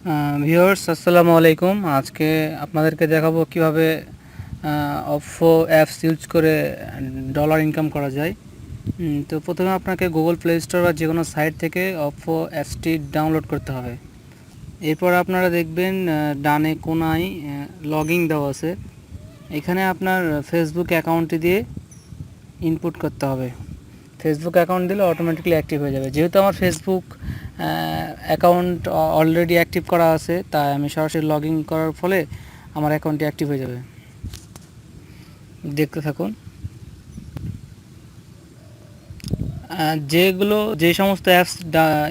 Viewers আসসালামু আলাইকুম। আজকে আপনাদেরকে দেখাবো কিভাবে অপ্পো অ্যাপস ইউজ করে ডলার ইনকাম করা যায়। তো প্রথমে আপনাকে গুগল প্লে স্টোর বা যে কোনো সাইট থেকে অপ্পো অ্যাপসটি ডাউনলোড করতে হবে। এরপর আপনারা দেখবেন ডানে কোনায় লগইন দেওয়া আছে। এখানে আপনার ফেসবুক অ্যাকাউন্টটি দিয়ে ইনপুট করতে হবে। ফেসবুক অ্যাকাউন্ট দিলে অটোমেটিক্যালি অ্যাক্টিভ হয়ে যাবে। যেহেতু আমার ফেসবুক অ্যাকাউন্ট অলরেডি অ্যাক্টিভ করা আছে, তাই আমি সরাসরি লগ ইন করার ফলে আমার অ্যাকাউন্টটি অ্যাক্টিভ হয়ে যাবে। দেখতে থাকুন। যে সমস্ত অ্যাপস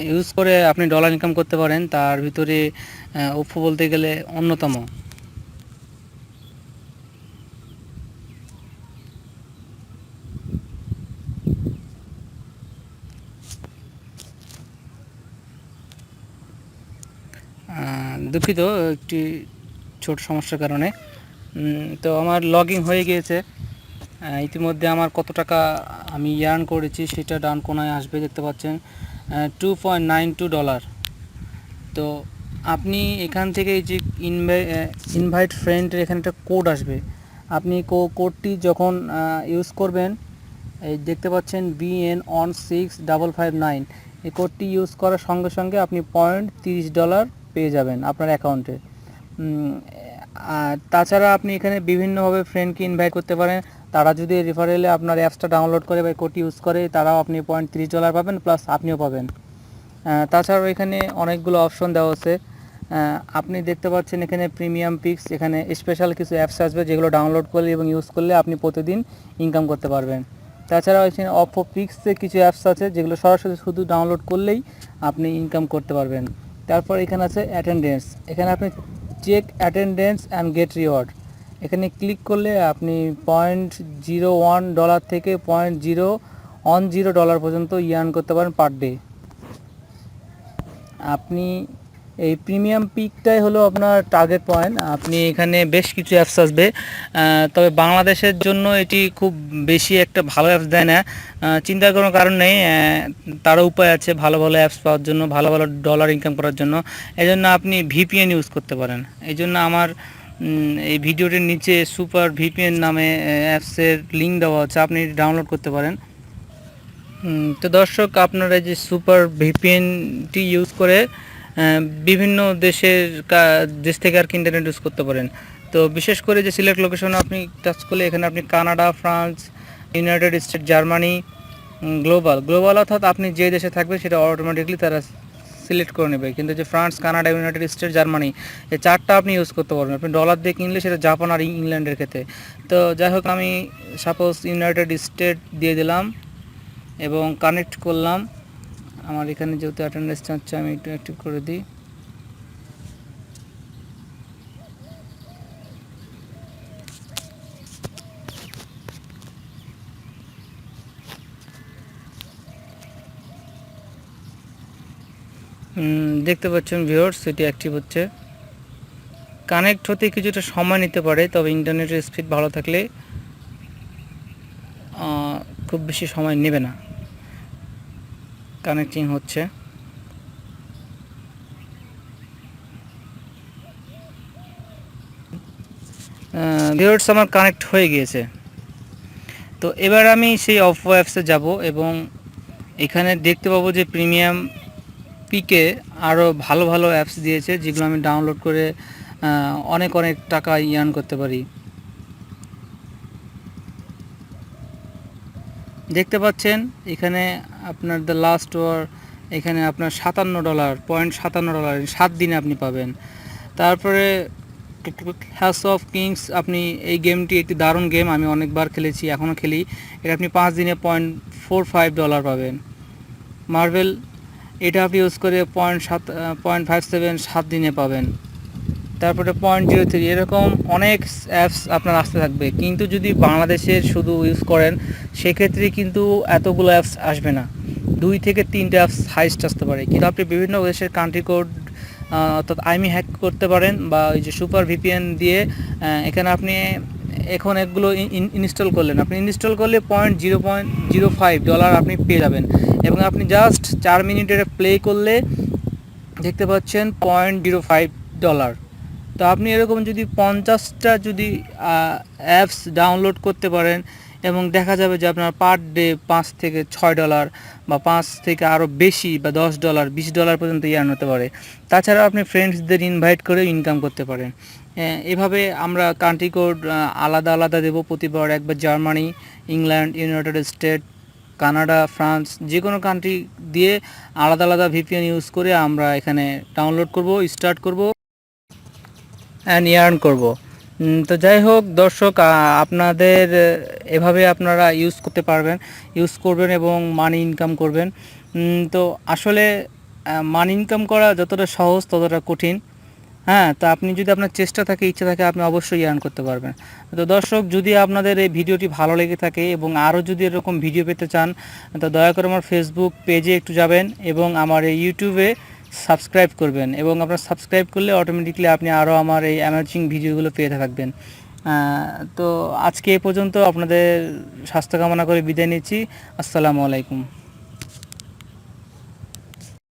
ইউজ করে আপনি ডলার ইনকাম করতে পারেন, তার ভিতরে ওপ্পো বলতে গেলে অন্যতম। দুঃখিত, একটি ছোট সমস্যার কারণে। তো আমার লগ ইন হয়ে গিয়েছে। ইতিমধ্যে আমার কত টাকা আমি ইয়ার্ন করেছি সেটা ডান কোনায় আসবে, দেখতে পাচ্ছেন $2.92। তো আপনি এখান থেকে এই যে ইনভাইট ফ্রেন্ডের এখানে একটা কোড আসবে। আপনি কোডটি যখন ইউজ করবেন, এই দেখতে পাচ্ছেন BN16559, এই কোডটি ইউজ করার সঙ্গে সঙ্গে আপনি $30 পেয়ে যাবেন আপনার অ্যাকাউন্টে। আর তাছাড়া আপনি এখানে বিভিন্নভাবে ফ্রেন্ডকে ইনভাইট করতে পারেন। তারা যদি রেফারেলে আপনার অ্যাপসটা ডাউনলোড করে বা কোডটি ইউজ করে, তারাও আপনি $30 পাবেন, প্লাস আপনিও পাবেন। তাছাড়াও এখানে অনেকগুলো অপশন দেওয়া আছে। আপনি দেখতে পাচ্ছেন এখানে প্রিমিয়াম পিক্স, এখানে স্পেশাল কিছু অ্যাপস আসবে যেগুলো ডাউনলোড করলে এবং ইউজ করলে আপনি প্রতিদিন ইনকাম করতে পারবেন। তাছাড়াও এখানে অপ্পো পিক্সে কিছু অ্যাপস আছে যেগুলো সরাসরি শুধু ডাউনলোড করলেই আপনি ইনকাম করতে পারবেন। তারপর এখানে আছে অ্যাটেন্ডেন্স, এখানে আপনি check attendance and get reward, এখানে ক্লিক করলে আপনি $0.01 থেকে $0.10 পর্যন্ত ইয়ার্ন করতে পারেন পার ডে। আপনি এই প্রিমিয়াম পিকটাই হলো আপনার টার্গেট পয়েন্ট। আপনি এখানে বেশ কিছু অ্যাপস আসবে, তবে বাংলাদেশের জন্য এটি খুব বেশি একটা ভালো অ্যাপস দেয় না। চিন্তার কোনো কারণ নেই, তারও উপায় আছে ভালো ভালো অ্যাপস পাওয়ার জন্য, ভালো ভালো ডলার ইনকাম করার জন্য। এই জন্য আপনি ভিপিএন ইউজ করতে পারেন। এই জন্য আমার এই ভিডিওটির নিচে সুপার ভিপিএন নামে অ্যাপসের লিঙ্ক দেওয়া আছে, আপনি ডাউনলোড করতে পারেন। তো দর্শক, আপনারা যে সুপার ভিপিএনটি ইউজ করে বিভিন্ন দেশ থেকে আর কি ইন্টারনেট ইউজ করতে পারেন। তো বিশেষ করে যে সিলেক্ট লোকেশনে আপনি টাচ করলে এখানে আপনি Canada, France, United state, Germany, global অর্থাৎ আপনি যে দেশে থাকবেন সেটা অটোমেটিকলি তারা সিলেক্ট করে নেবে। কিন্তু যে France, Canada, United state, Germany, এই চারটা আপনি ইউজ করতে পারবেন। আপনি ডলার দিয়ে কিনলে সেটা জাপান আর ইংল্যান্ডের ক্ষেত্রে। তো যাই হোক, আমি সাপোজ ইউনাইটেড স্টেট দিয়ে দিলাম এবং কানেক্ট করলাম। আমার এখানে যেহেতু অ্যাটেন্ডেন্স চাচ্ছে, আমি একটু অ্যাক্টিভ করে দিই। দেখতে পাচ্ছেন ভিউয়ার্স, এটি অ্যাক্টিভ হচ্ছে। কানেক্ট হতে কিছুটা সময় নিতে পারে, তবে ইন্টারনেটের স্পিড ভালো থাকলে খুব বেশি সময় নেবে না। কানেক্টিং হচ্ছে। ভিউয়ার্স, আমার কানেক্ট হয়ে গিয়েছে। তো এবার আমি সেই অপ্পো অ্যাপসে যাব এবং এখানে দেখতে পাবো যে প্রিমিয়াম পিকে আরও ভালো ভালো অ্যাপস দিয়েছে, যেগুলো আমি ডাউনলোড করে অনেক অনেক টাকা ইয়ার্ন করতে পারি। দেখতে পাচ্ছেন এখানে আপনার দ্য লাস্ট ওয়ার, এখানে আপনার $57.57 7 দিনে আপনি পাবেন। তারপরে হ্যাস অফ কিংস, আপনি এই গেমটি একটি দারুণ গেম, আমি অনেকবার খেলেছি, এখনও খেলি। এটা আপনি 5 দিনে $0.45 পাবেন। মার্ভেল, এটা আপনি ইউজ করে 0.57 7 দিনে পাবেন। তারপরে 0.03, এরকম অনেক অ্যাপস আপনার আসতে থাকবে। কিন্তু যদি বাংলাদেশের শুধু ইউজ করেন, সেক্ষেত্রে কিন্তু এতগুলো অ্যাপস আসবে না, 2 থেকে 3টে অ্যাপস হাইস্ট আসতে পারে। কিন্তু আপনি বিভিন্ন দেশের কান্ট্রি কোড অর্থাৎ আইমি হ্যাক করতে পারেন, বা ওই যে সুপার ভিপিএন দিয়ে এখানে আপনি এখন একগুলো ইনস্টল করলেন, আপনি ইনস্টল করলে $0.05 আপনি পেয়ে যাবেন। এবং আপনি জাস্ট 4 মিনিটের প্লে করলে দেখতে পাচ্ছেন $0.05। তো আপনি এরকম যদি 50টা যদি অ্যাপস ডাউনলোড করতে পারেন এবং দেখা যাবে যে আপনার পার ডে $5 থেকে $6 বা 5 থেকে আরও বেশি বা $10 $20 পর্যন্ত ইয়ার্ন হতে পারে। তাছাড়া আপনি ফ্রেন্ডসদের ইনভাইট করে ইনকাম করতে পারেন। এভাবে আমরা কান্ট্রি কোড আলাদা আলাদা দেবো প্রতিবার। একবার Germany, England, United state, Canada, France, যে কোনো কান্ট্রি দিয়ে আলাদা আলাদা ভিপিএন ইউজ করে আমরা এখানে ডাউনলোড করব, স্টার্ট করব অ্যান্ড ইয়ার্ন করব। তো যাই হোক দর্শক, আপনাদের এভাবে আপনারা ইউজ করতে পারবেন, ইউজ করবেন এবং মানি ইনকাম করবেন। তো আসলে মানি ইনকাম করা যতটা সহজ ততটা কঠিন। হ্যাঁ, তা আপনি যদি আপনার চেষ্টা থাকে, ইচ্ছা থাকে, আপনি অবশ্যই আর্ন করতে পারবেন। তো দর্শক, যদি আপনাদের এই ভিডিওটি ভালো লেগে থাকে এবং আরও যদি এরকম ভিডিও পেতে চান, তো দয়া করে আমার ফেসবুক পেজে একটু যাবেন এবং আমার এই ইউটিউবে সাবস্ক্রাইব করবেন। এবং আপনার সাবস্ক্রাইব করলে অটোমেটিকলি আপনি আরও আমার এই অ্যামাজিং ভিডিওগুলো পেয়ে থাকবেন। তো আজকে এ পর্যন্ত, আপনাদের স্বাস্থ্য কামনা করে বিদায় নিচ্ছি। আসসালামু আলাইকুম।